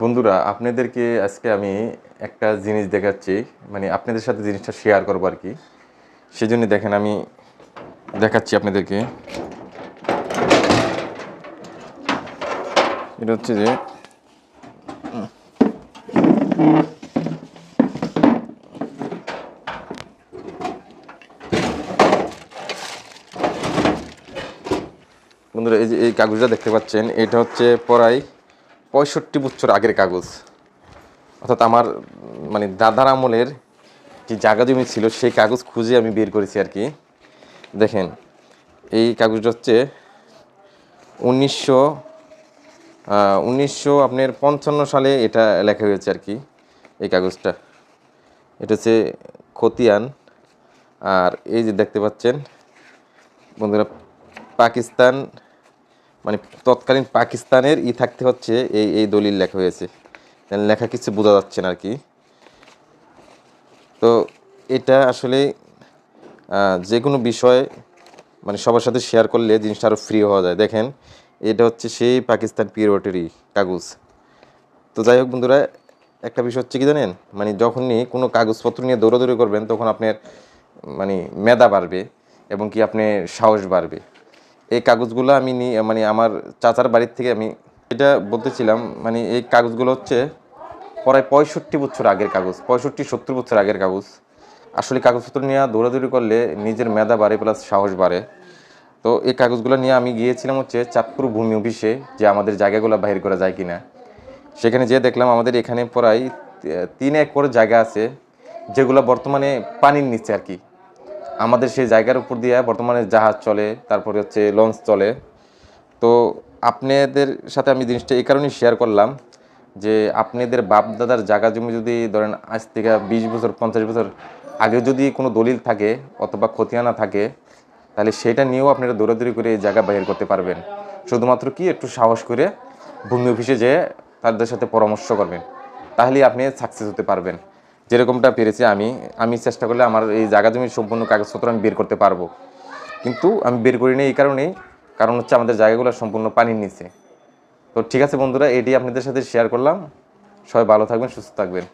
বন্ধুরা, আপনাদেরকে আজকে আমি একটা জিনিস দেখাচ্ছি, মানে আপনাদের সাথে জিনিসটা শেয়ার করবো আর কি। সেজন্য দেখেন আমি দেখাচ্ছি আপনাদেরকে। এটা হচ্ছে যে বন্ধুরা, এই যে এই কাগজটা দেখতে পাচ্ছেন, এটা হচ্ছে প্রায় 65 বছর আগের কাগজ। অর্থাৎ আমার মানে দাদার আমলের যে জায়গা জমি ছিল সেই কাগজ খুঁজে আমি বের করেছি আর কি। দেখেন, এই কাগজটা হচ্ছে 1955 সালে এটা লেখা হয়েছে আর কি। এই কাগজটা, এটা হচ্ছে খতিয়ান। আর এই যে দেখতে পাচ্ছেন বন্ধুরা, পাকিস্তান মানে তৎকালীন পাকিস্তানের থাকতে হচ্ছে এই এই দলিল লেখা হয়েছে। লেখা কিছু বোঝা যাচ্ছে না আর কি। তো এটা আসলে যে কোনো বিষয় মানে সবার সাথে শেয়ার করলে জিনিসটা আরও ফ্রি হওয়া যায়। দেখেন, এটা হচ্ছে সেই পাকিস্তান পিওরিটি কাগজ। তো যাই হোক বন্ধুরা, একটা বিষয় হচ্ছে কি জানেন, মানে যখনই কোনো কাগজপত্র নিয়ে দৌড়াদৌড়ি করবেন তখন আপনার মানে মেধা বাড়বে এবং কি আপনার সাহস বাড়বে। এই কাগজগুলো আমি মানে আমার চাচার বাড়ির থেকে আমি এটা বলতেছিলাম, মানে এই কাগজগুলো হচ্ছে প্রায় 65 বছর আগের কাগজ, 65-70 বছর আগের কাগজ। আসলে কাগজপত্র নিয়ে দৌড়াদৌড়ি করলে নিজের মেধা বাড়ে প্লাস সাহস বাড়ে। তো এই কাগজগুলো নিয়ে আমি গিয়েছিলাম হচ্ছে চাঁদপুর ভূমি অফিসে, যে আমাদের জায়গাগুলো বাহির করা যায় কিনা। সেখানে যেয়ে দেখলাম আমাদের এখানে প্রায় 3 একর জায়গা আছে, যেগুলো বর্তমানে পানির নিচে আর কি। আমাদের সেই জায়গার উপর দিয়ে বর্তমানে জাহাজ চলে, তারপরে হচ্ছে লঞ্চ চলে। তো আপনাদের সাথে আমি জিনিসটা এই কারণেই শেয়ার করলাম যে আপনাদের বাপ দাদার জায়গা জমি যদি ধরেন আজ থেকে 20 বছর 50 বছর আগে যদি কোনো দলিল থাকে অথবা খতিয়ানা থাকে, তাহলে সেটা নিয়েও আপনারা দৌড়াদৌড়ি করে এই জায়গা বাইর করতে পারবেন। শুধুমাত্র কি একটু সাহস করে ভূমি অফিসে যেয়ে তাদের সাথে পরামর্শ করবেন, তাহলেই আপনি সাকসেস হতে পারবেন। যেরকমটা পেরেছি আমি চেষ্টা করলে আমার এই জায়গা জমির সম্পূর্ণ কাগজপত্র আমি বের করতে পারবো। কিন্তু আমি বের করি না এই কারণেই, কারণ হচ্ছে আমাদের জায়গাগুলো সম্পূর্ণ পানির নিচে। তো ঠিক আছে বন্ধুরা, এটি আপনাদের সাথে শেয়ার করলাম। সবাই ভালো থাকবেন, সুস্থ থাকবেন।